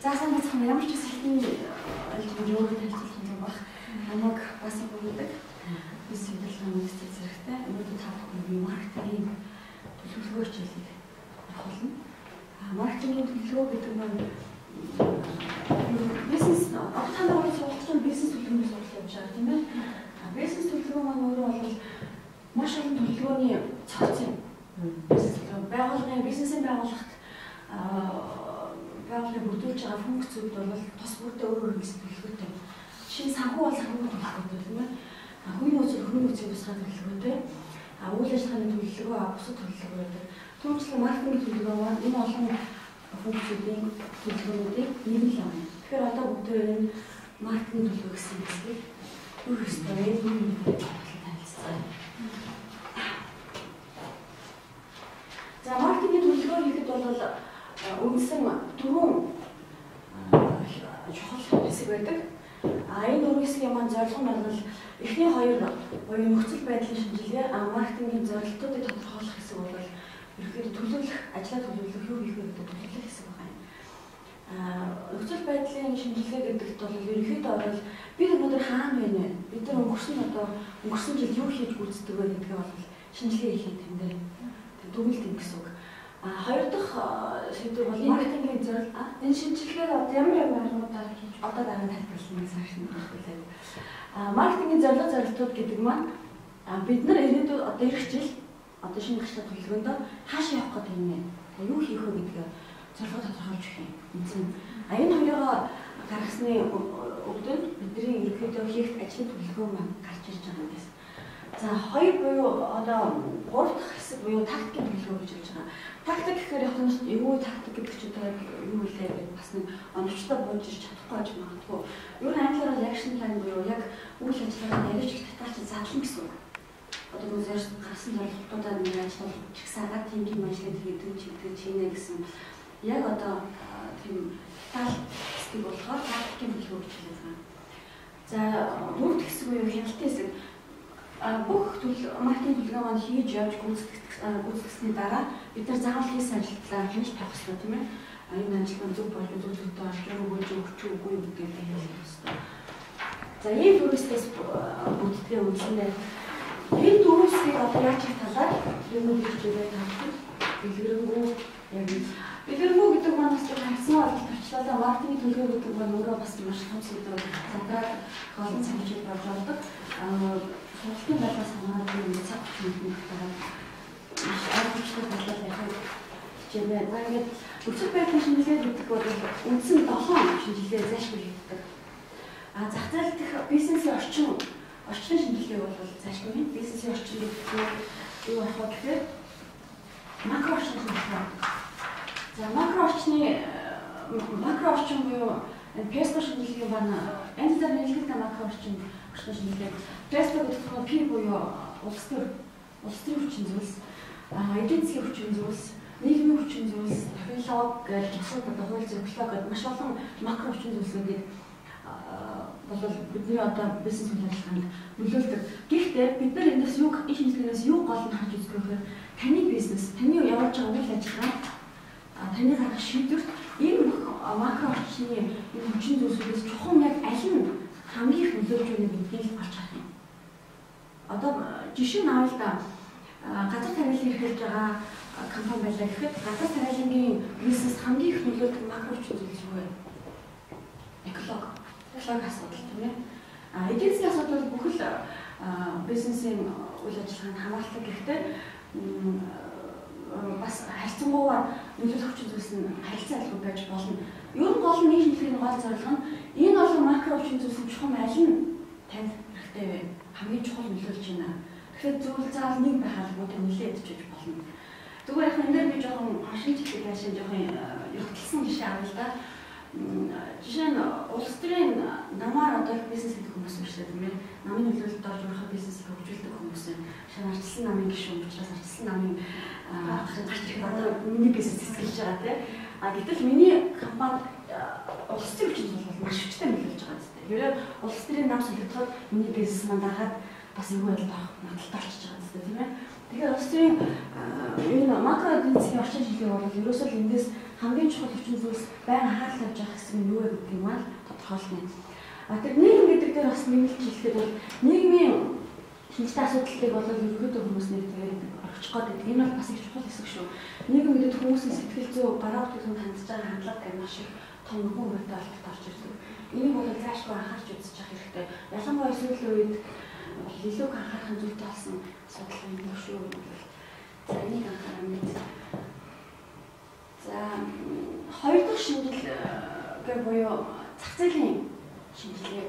заасан бацхан ямар ч хэсэгний өөрөөр танилцуулах юм баг. Намайг бас бүгдэг. Би сэдвэлэн үндэстэй зэрэгтэй. Өнөөдөр та бүхэн маркетингийн төлөвлөгөө хичээлийг авахлаа. Маркетингийн төлөвлөгөө гэдэг нь бизнес автомат сургалтын бизнес төлөвлөгөөний сургалт явж байгаа тийм ээ. Бизнес төлөвлөгөө маань өөрөө бол маш олон төлөвлөгөөний цогц юм. Байгууллагын бизнесийн байгууллагт байгууллагын бүрдүүлж байгаа функцүүд бол тус бүрдээ өөр бизнес төлөвлөгөөтэй. Жишээ нь санхүү бол санхүү төлөвлөгөөтэй тийм ээ. Хүний нөөцийн бусгай төлөвлөгөөтэй. Үйл ажиллагааны төлөвлөгөө, бусад төлөвлөгөө гэдэг. Түүнчлэн маркетингийн төлөвлөгөө маань энэ олон функцүүдийн төлөвлөгөөнүүдийг нийлүүлж байгаа юм. Тэгэхээр одоо бүгдээ энэ маркетинг төлөвлөгөө гэсэн хэсгийг юу хэвээр танилцсан. За маркетингийн төлөвлөгөө хийхэд бол үндсэн дөрвөн чухал хэсэг байдаг. Энэ дөрвөн хэсгийн маань зорилго нь бол эхний хоёр буюу нөхцөл байдлын шинжилгээ, маркетингийн зорилтуудыг тодорхойлох хэсэг бол ерөнхийдөө төлөвлөх, ажлаа төлөвлөх, юу хийх вэ гэдэг төлөвлөх хэсэг байна. Нөхцөл байдлын шинжилгээ гэдэгт бол ерөнхийдөө бол бид өнөөдөр хаана байна вэ? Бид нар өнгөрсөн жил юу хийж гүйцэтгэв вэ гэдгээ бол шинжилгээ хийх юм дээр дүгнэлт юм гэсэн үг. Хоёр дахь сэдв бол маркетингийн зорилт. Энэ шинжилгээ ямар аргуудаар хийж одоо дараа нь тайлбарлана цааш нь хэлбэлээ. Маркетингийн зорилтууд гэдэг маань бид нар ирээдүйд одоо ирэх жил одоо шинэ гаштай төлөвлөгөөнд хаашаа явах гэдэг юм бэ? Юу хийх вэ гэдгээ зорилго тодорхойлж өгөх юм. Энэ хоёроо гаргасны өгдөн бидний ерөнхийдөө хийх ажлын төлөвлөгөө маань гарч ирж байгаа юм гэсэн. За хоёр буюу одоо гурав дахь хэсэг буюу тактикийн төлөвлөгөө гэж хэлж байгаа. Тактик гэхээр яг нь юу тактик гэдэг чинь юу вэ гэдэг бас нэг оновчтой бууж ирч чадахгүй гэж магадгүй. Юу н англиар бол action plan буюу яг үйл ажиллагааны ярьж татгалж задлан гэсэн үг. Одоо нөгөө зэрэг гарсан зорилготуудаа нэг ажиллах чагсаагаад тимгийн ажлыг хийдэг чинээ гэсэн яг одоо тийм тал хэсэг болохоор тактикийн төлөвлөгөө гэж хэлж байгаа. За мөрд хэсэг буюу хяналтын хэсэг бүх маркетинг төлөвлөгөө маань хийж явж гүйцэтгэсний дараа бид нар заавал хийсэн ажлаа хянаж тавих хэрэгтэй тийм ээ. Энэ ажил зөв болж зөвлөлтөө ашиглаж өгч үгүй гэдгийг хэлэх хэрэгтэй. За ийм дөрвөөс бүтдгээ үнэлнэ. Энэ дөрвөөсийг одоо яаж их талаар юм уу гэж хэлээд бэлгэрэнгүү яг бэлгэрэнгүү гэдэг маань бас харьцан ойлголт очлоо. Маркетинг төлөвлөгөө гэдэг маань өөрөө бас маш том сэдв задраад олон цагчид болж болдог. Сургалтын байдлаас хамаарат нэг цаг хүчний дараа маш ойлгомжтой болоод яхад хичээнэ. Ингээд нөхцөл байдлын шинжилгээ гэдэг бол үндсэн 7 шинжилгээ зайлшгүй хийдэг. Зах зээл дэх бизнесийн орчны шинжилгээ бол зайлшгүй юм. Бизнесийн орчин гэдэг нь юу ах вэ гэхээр макро орчин шинжилгээ. За макро орчин буюу песто шинжилгээ байна. Энэ зэрэг нэлээд макро орчин шинжилгээ. Песто гэдэг нь P буюу улс төр хүчин зүйлс, эдийн засгийн хүчин зүйлс, нийгмийн хүчин зүйлс, технологи гэж бусад одоо хууль зөвлөлөө гэдэг маш олон макро хүчин зүйлсүүдийг бол бидний одоо бизнес үйл ажиллагаанд нөлөөлдөг. Гэхдээ бид нар эндээс энэ шинжилгээнээс юу гол нь харж үзэх вэ гэхээр таны бизнес, таны явуулж байгаа үйл ажиллагаа, таны гаргах шийдвэрт энэ макро хүчний энэ хүчин зүйлсүүдээс чухам яг аль нь хамгийн их нөлөөлж байна гэдгийг олж харах юм. Одоо жишээ нь авал да газар тариалан эрхэлж байгаа компани байлаа гэхэд газар тариалангийн бизнес хамгийн их нөлөөлдөг макро хүчин зүйл юу вэ? Экологи асуудал тийм ээ. Эдийн засгийн асуудал бүхэл бизнесийн үйл ажиллагаанд хамаардаг гэхдээ бас харьцангуйгаар нөлөөлөх хүчин зүйлс нь харилцан айлгүй байж болно. Ер нь гол нь шинжилгээний гол зорилго нь энэ олон макро хүчин зүйлсийн чухам аль нь танд хэрэгтэй вэ? Хамгийн чухал нөлөөлж байна. Тэгэхээр зөвлөл заавал нэг байхалгүй тань нэлээд идэж болно. Зүгээр яг энэ дээр би жоохон шинжилгээ хийсэн жоохон ертөлсөн жишээ авъя л да. Жишээ нь улс төрийн намаар одоо бизнес хийх хүмүүс байна тийм ээ. Намын нөлөөлөлд орж урах бизнесийг хөгжүүлдэг хүмүүс байна. Шинэ арчилсан намын гишүүн учраас арчилсан намын гарч ирэх одоо миний бизнес эсгэлж байгаа тийм. Гэтэл миний компани улс төрийн хүчин зүйл маш хүчтэй нөлөөлж байгаа гэдэг. Ерөө улс төрийн нам солигдоход миний бизнес маань дагаад бас эвгүй байлаа надад олчиж байгаа юм тийм ээ. Тэгэхээр улс төрийн энэ макро эдийн засгийн орчин шилжих бол ерөөсөө л эндээс хамгийн чухал хүчин зүйлс байнга анхаарал тавьж явах гэсэн нь юу вэ гэдэг юм аа тодорхойлно. Тэр нийгэм гэдэг дээр бас нэмэлт хэлэхэд бол нийгмийн шинжтэй асуудлыг бол ерөнхийдөө хүмүүс нэг тэгээд орчих гээд энэ бол бас их чухал хэсэг шүү. Нийгэм гэдэг хүмүүсийн сэтгэл зүй гараа бүтээгдэхүүн хандж байгаа хандлага гэх маш их том нөхөн үүрэгтэй албарт орж ирдэг. Энийг бол заашгүй анхаарч үзэж явах хэрэгтэй. Ялангуяа сүүлийн үед илүү анхаарах зүйлтэй болсон асуудал юм шүү. За энийг анхаарах мэт. За хоёр дахь шинжил гэх буюу зах зээлийн шинжилгээ